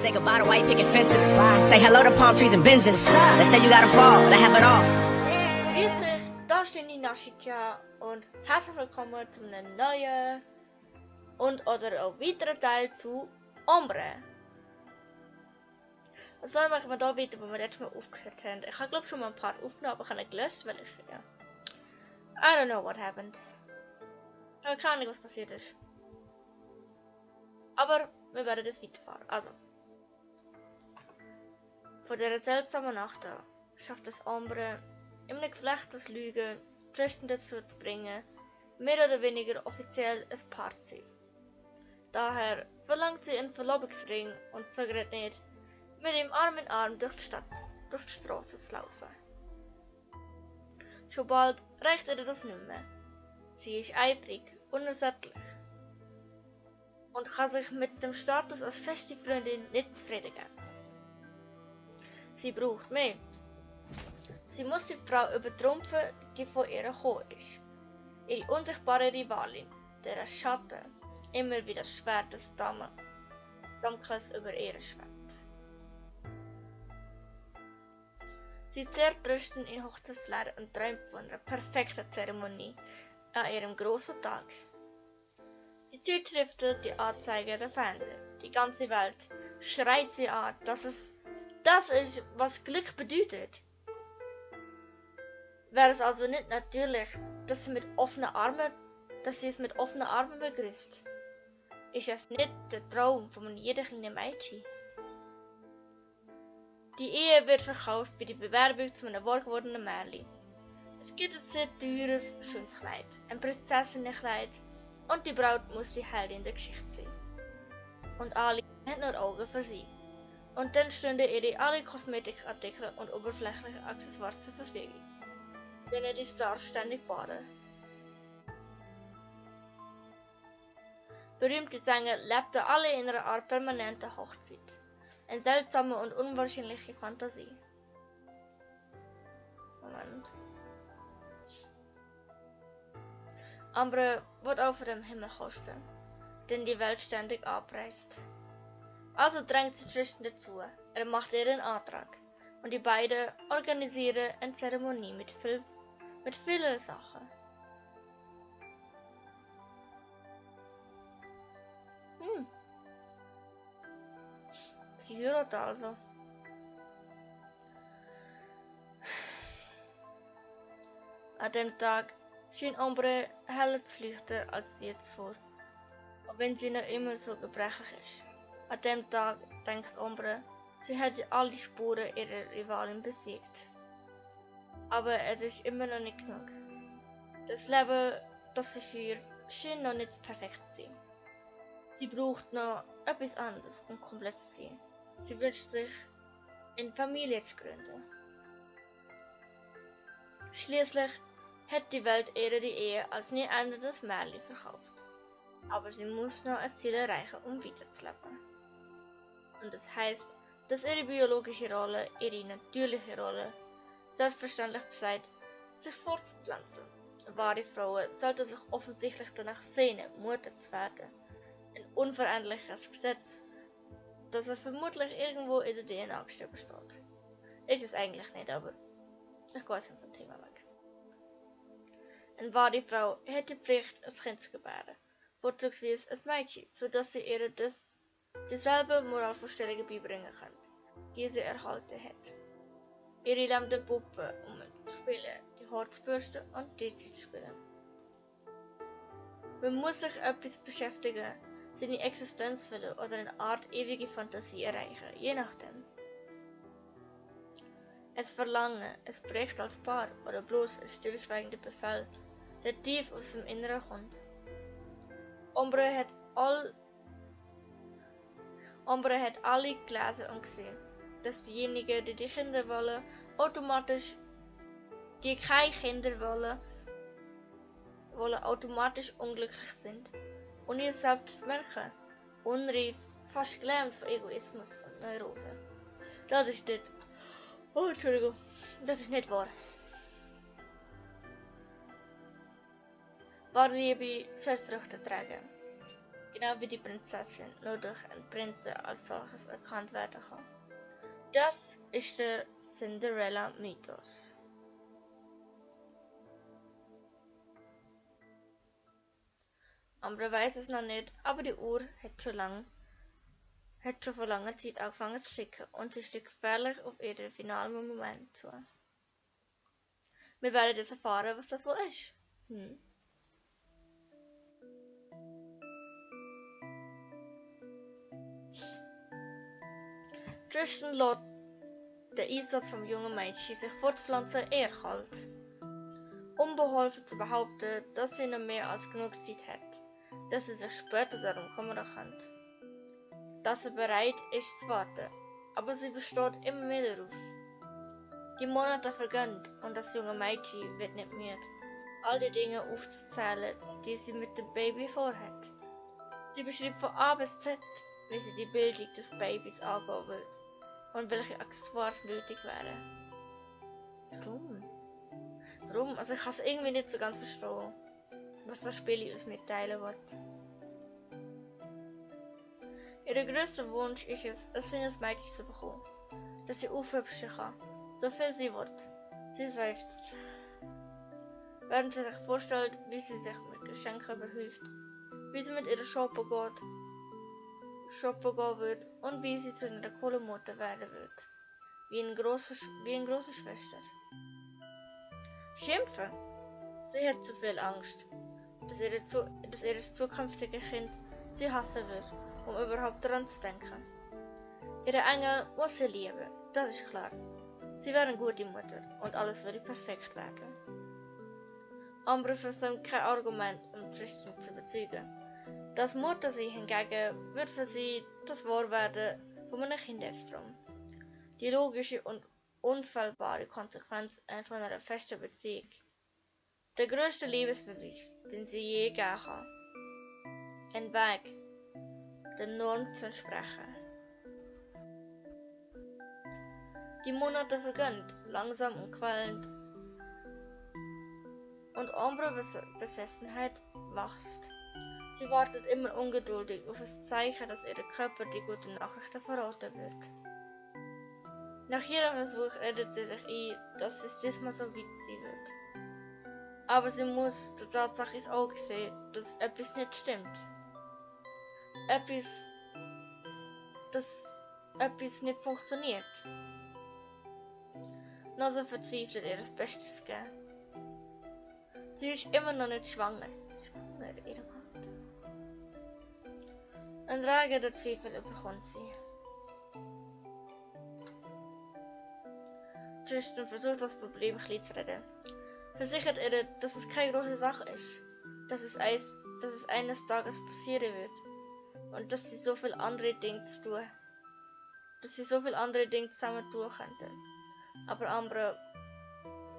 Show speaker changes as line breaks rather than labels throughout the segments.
Say goodbye to white picket fences. Say hello to palm trees and Benzes. They say you gotta fall, they have it all.
Grüß dich, da ist die Nashitya und herzlich willkommen zu einem neuen oder auch weiteren Teil zu Ombre. Was soll machen wir da weiter, wo wir letztes Mal aufgehört haben? Ich habe glaube schon mal ein paar aufgenommen, aber ich habe nicht gelöscht, weil ich, ja... I don't know what happened. Ich habe keine Ahnung, was passiert ist. Aber wir werden das weiterfahren. Also. Von dieser seltsamen Nacht an schafft es Ombre, in einem Geflecht aus Lügen Tristan dazu zu bringen, mehr oder weniger offiziell ein Paar zu sein. Daher verlangt sie einen Verlobungsring und zögert nicht, mit ihm Arm in Arm durch die Straße zu laufen. Schon bald reicht ihr das nicht mehr. Sie ist eifrig, unersättlich und kann sich mit dem Status als feste Freundin nicht zufrieden geben. Sie braucht mehr. Sie muss die Frau übertrumpfen, die von ihr gekommen ist. Ihre unsichtbare Rivalin, deren Schatten immer wie das Schwert des Damokles über ihr schwebt. Sie zehrt Tristan in Hochzeitskleider und träumt von einer perfekten Zeremonie an ihrem großen Tag. Die Zeitschriften, die Anzeiger, der Fernseher, die ganze Welt schreit sie an, dass es das ist, was Glück bedeutet. Wäre es also nicht natürlich, dass sie es mit offenen Armen begrüßt? Ist es nicht der Traum von jedem kleinen Mädchen? Die Ehe wird verkauft wie die Bewerbung zu einem wahrgewordenen Märchen. Es gibt ein sehr teures, schönes Kleid, ein Prinzessinnenkleid, und die Braut muss die Heldin der Geschichte sein. Und alle haben nur Augen für sie. Und dann stünden ihr alle Kosmetikartikel und oberflächliche Accessoires zur Verfügung, denen die Stars ständig baden. Berühmte Sänger lebten alle in einer Art permanenter Hochzeit. Eine seltsame und unwahrscheinliche Fantasie. Moment. Ambre wird auch von dem Himmel kosten, den die Welt ständig abreißt. Also drängt sie Tristan dazu, er macht ihr einen Antrag und die beiden organisieren eine Zeremonie mit vielen Sachen. Sie heiraten also. An dem Tag schien Ombre heller zu leuchten als sie zuvor, auch wenn sie noch immer so gebrechlich ist. An dem Tag denkt Ombre, sie hätte alle Spuren ihrer Rivalin besiegt. Aber es ist immer noch nicht genug. Das Leben, das sie führt, schien noch nicht perfekt zu sein. Sie braucht noch etwas anderes, um komplett zu sein. Sie wünscht sich, eine Familie zu gründen. Schließlich hat die Welt ihr die Ehe als nie endendes Märchen verkauft. Aber sie muss noch ein Ziel erreichen, um weiterzuleben. Und das heisst, dass ihre biologische Rolle, ihre natürliche Rolle, selbstverständlich besagt, sich fortzupflanzen. Wahre Frauen sollten sich offensichtlich danach sehnen, Mutter zu werden. Ein unveränderliches Gesetz, das er vermutlich irgendwo in der DNA geschrieben steht. Ist es eigentlich nicht, aber ich gehe jetzt vom Thema weg. Eine wahre Frau hat die Pflicht, ein Kind zu gebären, vorzugsweise ein Mädchen, sodass sie ihr dieselbe Moralvorstellungen beibringen kann, die sie erhalten hat. Ihre lebende Puppe, um zu spielen, die Haare zu bürsten und die Zeit zu spielen. Man muss sich etwas beschäftigen, seine Existenz füllen oder eine Art ewige Fantasie erreichen, je nachdem. Es Verlangen, es Projekt als Paar oder bloß ein stillschweigender Befehl, der tief aus dem Inneren kommt. Ombre hat alle gelesen und gesehen, dass diejenigen, die Kinder wollen, die keine Kinder wollen automatisch unglücklich sind. Und ihr selbst merken, unreif, fast gelähmt von Egoismus und Neurose. Das ist nicht... Oh, Entschuldigung. Das ist nicht wahr. Wahre Liebe soll Früchte tragen. wie die Prinzessin nur durch einen Prinzen als solches erkannt werden kann. Das ist der Cinderella-Mythos. Amber weiß es noch nicht, aber die Uhr hat schon vor langer Zeit angefangen zu ticken und sie steht gefährlich auf ihren finalen Moment zu. Wir werden jetzt erfahren, was das wohl ist. Tristan lässt den Einsatz vom jungen Mädchen sich fortpflanzen eher kalt. Unbeholfen zu behaupten, dass sie noch mehr als genug Zeit hat, dass sie sich später darum kümmern kann. Dass sie bereit ist zu warten, aber sie besteht immer wieder darauf. Die Monate vergehen und das junge Mädchen wird nicht müde, all die Dinge aufzuzählen, die sie mit dem Baby vorhat. Sie beschreibt von A bis Z, wie sie die Bildung des Babys angehen wird und welche Accessoires nötig wären. Warum? Also ich kann es irgendwie nicht so ganz verstehen, was das Spiel uns mitteilen wird. Ihr grösster Wunsch ist es, ein kleines Mädchen zu bekommen, das sie aufhübschen kann, so viel sie will. Sie seufzt. Während sie sich vorstellt, wie sie sich mit Geschenken behilft, wie sie mit ihrer shoppen gehen wird und wie sie zu einer coolen Mutter werden wird, wie eine grosse Schwester. Schimpfen? Sie hat zu viel Angst, dass ihr zukünftige Kind sie hassen wird, um überhaupt daran zu denken. Ihre Engel muss sie lieben, das ist klar. Sie wäre eine gute Mutter und alles würde perfekt werden. Amber versäumt kein Argument, um Tristan zu überzeugen. Das Mutter sie hingegen wird für sie das Wahrwerden von einem Kindheitstraum. Die logische und unfehlbare Konsequenz von einer festen Beziehung. Der größte Liebesbeweis, den sie je geben kann. Ein Weg, der Norm zu entsprechen. Die Monate vergehen, langsam und quälend, und Ambras Besessenheit wächst. Sie wartet immer ungeduldig auf ein Zeichen, dass ihr Körper die guten Nachrichten verraten wird. Nach jedem Versuch redet sie sich ein, dass es diesmal so weit sein wird. Aber sie muss der Tatsache ins Auge sehen, dass etwas nicht stimmt. Etwas nicht funktioniert. Noch so verzweifelt ihr das Bestes zu geben. Sie ist immer noch nicht schwanger. Ein Träger der Zweifel überkommt sie. Tristan versucht das Problem klein zu reden. Versichert ihr, dass es keine große Sache ist, dass es eines Tages passieren wird und dass sie so viele andere Dinge zusammen tun könnten. Aber Amber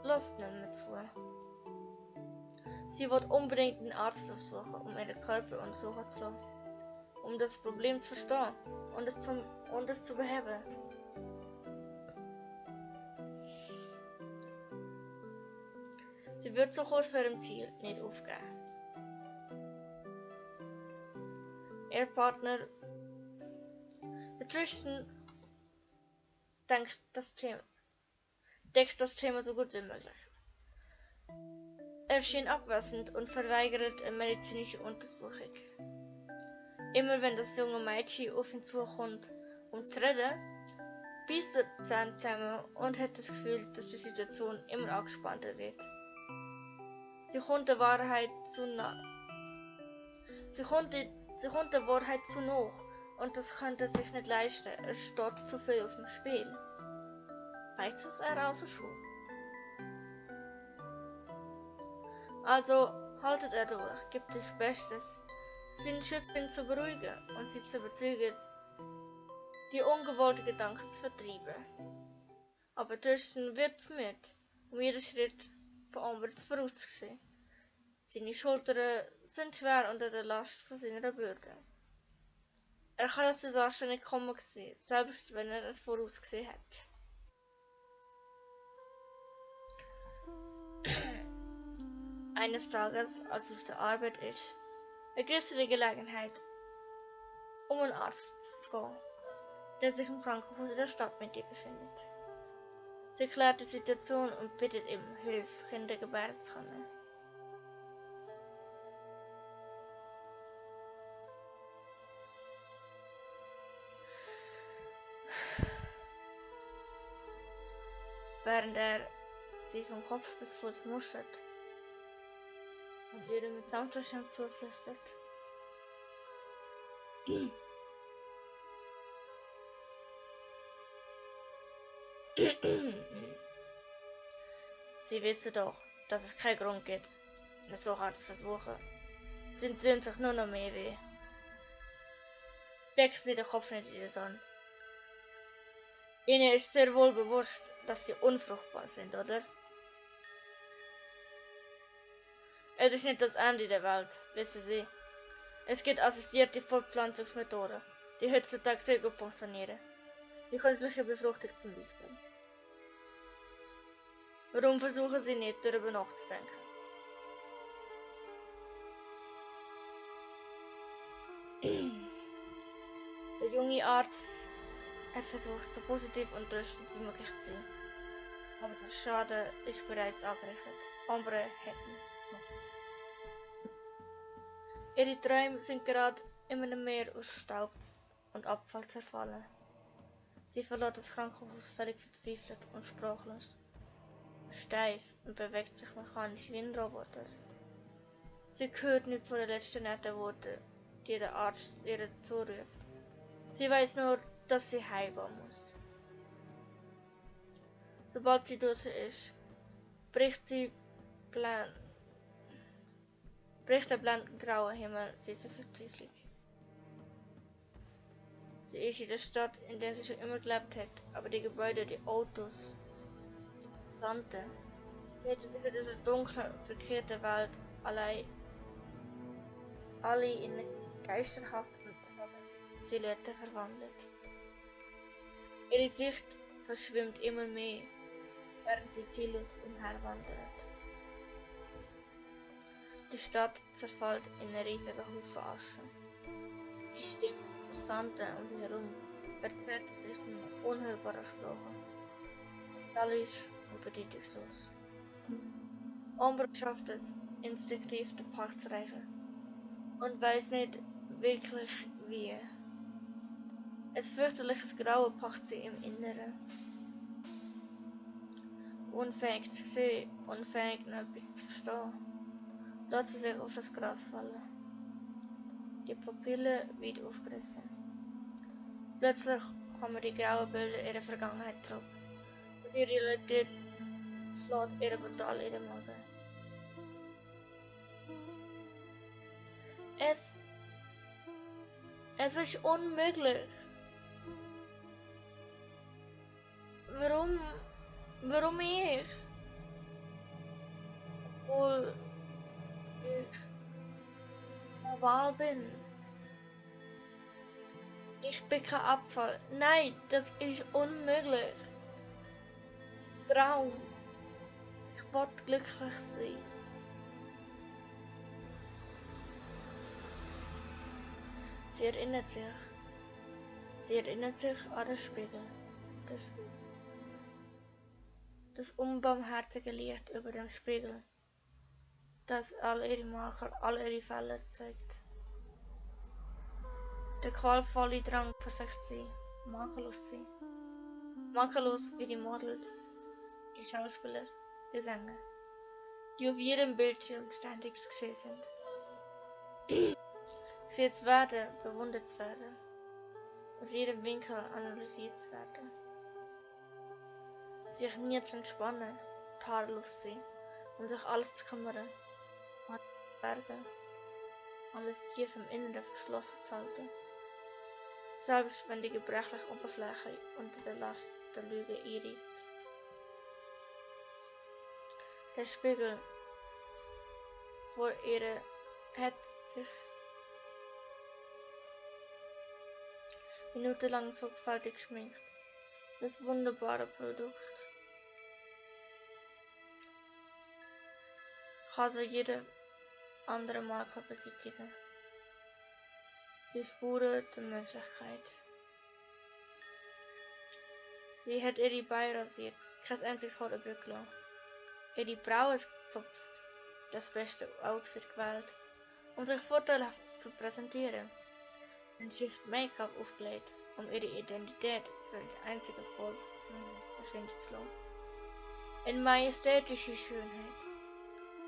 lässt nicht mehr zu. Sie will unbedingt einen Arzt aufsuchen, um ihren Körper untersuchen zu lassen, um das Problem zu verstehen und es zu beheben. Sie wird so kurz vor ihrem Ziel nicht aufgeben. Ihr Partner, der Tristan, deckt das Thema so gut wie möglich. Er schien abwesend und verweigert eine medizinische Untersuchung. Immer wenn das junge Mädchen auf ihn zukommt, um zu reden, beißt er die Zähne zusammen und hat das Gefühl, dass die Situation immer angespannter wird. Sie kommt der Wahrheit zu nah und das könnte er sich nicht leisten. Es steht zu viel auf dem Spiel. Weiß es er also schon? Also haltet er durch, gibt das Bestes, seinen Schützling zu beruhigen und sie zu überzeugen, die ungewollten Gedanken zu vertreiben. Aber Tristan wird müde, um jeden Schritt von Amber vorauszusehen. Seine Schultern sind schwer unter der Last von seiner Bürde. Er kann das Desaster nicht kommen sehen, selbst wenn er es vorausgesehen hat. Eines Tages, als er auf der Arbeit ist, ergreift er die Gelegenheit, um einen Arzt zu gehen, der sich im Krankenhaus in der Stadt mit ihr befindet. Sie erklärt die Situation und bittet ihm Hilfe, Kinder gebären zu können. Während er sie vom Kopf bis Fuß muschelt und ihr mit Samtverstand zuflüstert. Sie wissen doch, dass es keinen Grund gibt, es so hart zu versuchen. Sie tun sich nur noch mehr weh. Stecken Sie den Kopf nicht in den Sand. Ihnen ist sehr wohl bewusst, dass Sie unfruchtbar sind, oder? Es ist nicht das Ende der Welt, wissen Sie. Es gibt assistierte Fortpflanzungsmethoden, die heutzutage sehr gut funktionieren. Die künstliche Befruchtung zum Beispiel. Warum versuchen Sie nicht, darüber nachzudenken? Der junge Arzt hat versucht, so positiv und tröstend wie möglich zu sein. Aber der Schaden ist bereits angerichtet. Andere hätten noch. Ihre Träume sind gerade in einem Meer aus Staub und Abfall zerfallen. Sie verlor das Krankenhaus völlig verzweifelt und sprachlos. Steif und bewegt sich mechanisch wie ein Roboter. Sie hört nicht von den letzten netten Worten, die der Arzt ihr zuruft. Sie weiß nur, dass sie heimgehen muss. Sobald sie draußen ist, bricht der blendgraue Himmel sie Verzweiflung. Sie ist in der Stadt, in der sie schon immer gelebt hat, aber die Gebäude, die Autos, die Passanten, sie hätte sich in dieser dunklen, verkehrten Welt alle in eine geisterhafte Silhouette verwandelt. Ihre Sicht verschwimmt immer mehr, während sie ziellos umherwandert. Die Stadt zerfällt in einen riesigen Haufen Asche. Die Stimme der Passanten um sie herum verzerrte sich zu einem unhörbaren Sprache. Metallisch und bedeutungslos. Amber schafft es, instinktiv den Park zu erreichen und weiß nicht wirklich wie. Ein fürchterliches Grauen packt sie im Inneren. Unfähig zu sehen, unfähig noch etwas zu verstehen, lässt sie sich auf das Gras fallen. Die Pupillen weit aufgerissen. Plötzlich kommen die grauen Bilder ihrer Vergangenheit zurück und die Realität schlägt ihr brutal in den Magen. Es ist unmöglich. Warum ich? Obwohl ich normal bin. Ich bin kein Abfall. Nein, das ist unmöglich. Traum. Ich will glücklich sein. Sie erinnert sich an den Spiegel. Das unbarmherzige Licht über dem Spiegel, das all ihre Makel, all ihre Fälle zeigt. Der qualvolle Drang, perfekt zu sein, makellos zu sein. Makellos wie die Models, die Schauspieler, die Sänger, die auf jedem Bildschirm ständig zu sehen sind. Gesehen zu werden, bewundert zu werden, aus jedem Winkel analysiert zu werden. Sich nie zu entspannen, tadellos zu sein und sich alles zu kümmern, alles zu bergen, alles tief im Inneren verschlossen zu halten. Selbst wenn die gebrechliche Oberfläche unter der Last der Lüge einreißt. Der Spiegel vor ihr hat sich minutenlang sorgfältig geschminkt. Das wunderbare Produkt kann so jede andere Marke beseitigen. die Spuren der Menschlichkeit. Sie hat ihre Beine rasiert, kein einziges Haar übrig gelassen. Ihre Brauen gezupft, das beste Outfit gewählt, um sich vorteilhaft zu präsentieren. Eine Schicht Make-up aufgelegt, um ihre Identität für die einzige Folge verschwinden zu lassen. In majestätische Schönheit,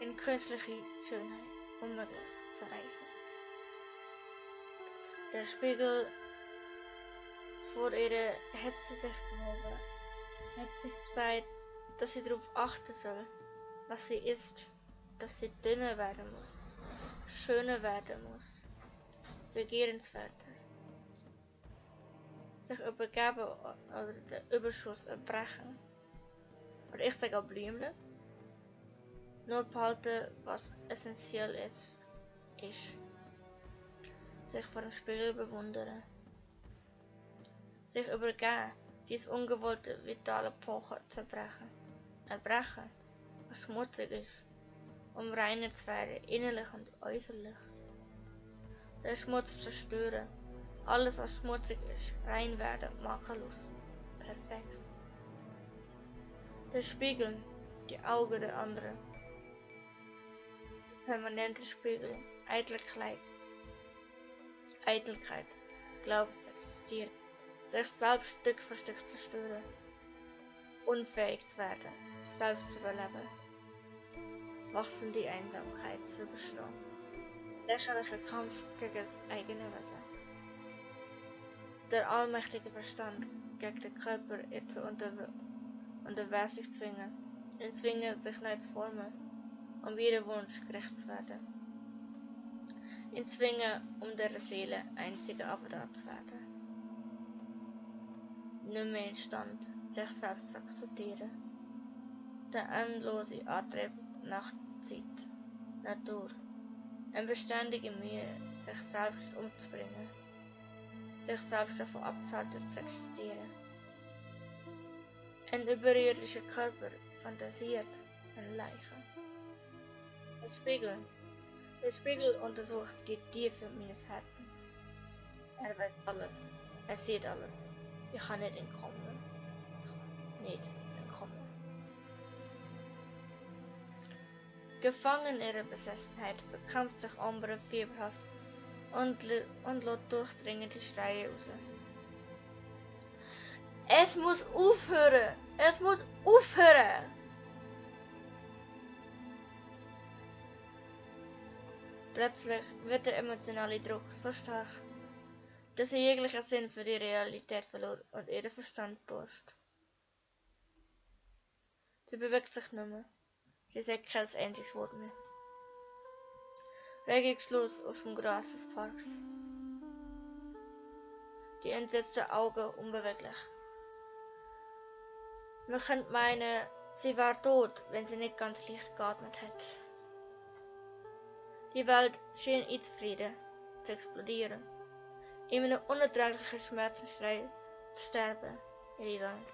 in künstliche Schönheit, unmöglich zu erreichen. Der Spiegel vor ihr hat sie sich gehoben, hat sich gesagt, dass sie darauf achten soll, was sie isst, dass sie dünner werden muss, schöner werden muss, begehrenswerter, sich übergeben oder den Überschuss erbrechen. Oder ich sage auch Blümchen. Nur behalten, was essentiell ist. Sich vor dem Spiegel bewundern. Sich übergeben, dies ungewollte vitale Poche zu erbrechen. Erbrechen, was schmutzig ist, um reiner zu werden, innerlich und äußerlich. Den Schmutz zerstören, alles was schmutzig ist, rein werden, makellos, perfekt. Der Spiegel, die Augen der anderen. Die permanente Spiegel, Eitelkeit, glaubt zu existieren, sich selbst Stück für Stück zerstören, unfähig zu werden, selbst zu überleben, wachsende Einsamkeit zu überstehen, lächerlicher Kampf gegen das eigene Wesen. Der allmächtige Verstand gegen den Körper ihr zu unterwerflich zwingen, ihn zwingen, sich neu zu formen, um jedem Wunsch gerecht zu werden. Ihn zwingen, um der Seele einzige Avatar zu werden. Nicht mehr imstand, sich selbst zu akzeptieren. Der endlose Antrieb nach Zeit, Natur, eine beständige Mühe, sich selbst umzubringen, sich selbst davon abzuhalten zu existieren. Ein überirdischer Körper fantasiert eine Leiche. Der Spiegel untersucht die Tiefe meines Herzens. Er weiß alles, er sieht alles. Ich kann nicht entkommen. Gefangen in ihrer Besessenheit verkrampft sich Amber fieberhaft und lässt durchdringende Schreie raus. Es muss aufhören! Es muss aufhören! Plötzlich wird der emotionale Druck so stark, dass sie jeglichen Sinn für die Realität verlor und ihren Verstand täuscht. Sie bewegt sich nicht mehr. Sie sagt kein einziges Wort mehr. Regungslos auf dem Gras des Parks. Die entsetzten Augen unbeweglich. Man könnte meinen, sie war tot, wenn sie nicht ganz leicht geatmet hätte. Die Welt schien einzufrieden, zu explodieren, in einem unerträglichen Schmerzensschrei zu sterben, ihre Welt.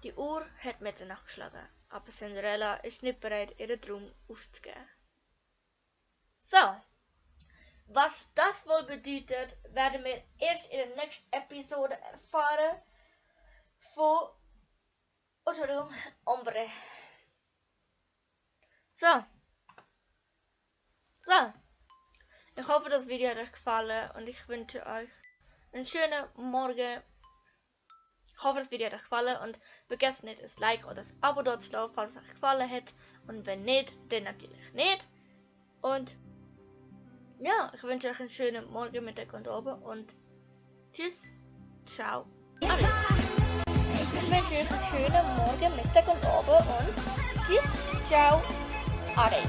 Die Uhr hat Mitternacht geschlagen, aber Cinderella ist nicht bereit, ihren Traum aufzugeben. So, was das wohl bedeutet, werden wir erst in der nächsten Episode erfahren von Ombre. So, ich hoffe, das Video hat euch gefallen und ich wünsche euch einen schönen Morgen. Ich hoffe, das Video hat euch gefallen und vergesst nicht, das Like oder das Abo dort zu lassen, falls es euch gefallen hat. Und wenn nicht, dann natürlich nicht. Und ja, ich wünsche euch einen schönen Morgen, Mittag und Abend und tschüss, ciao. Ich wünsche euch einen schönen Morgen, Mittag und Abend und tschüss, ciao, Ade.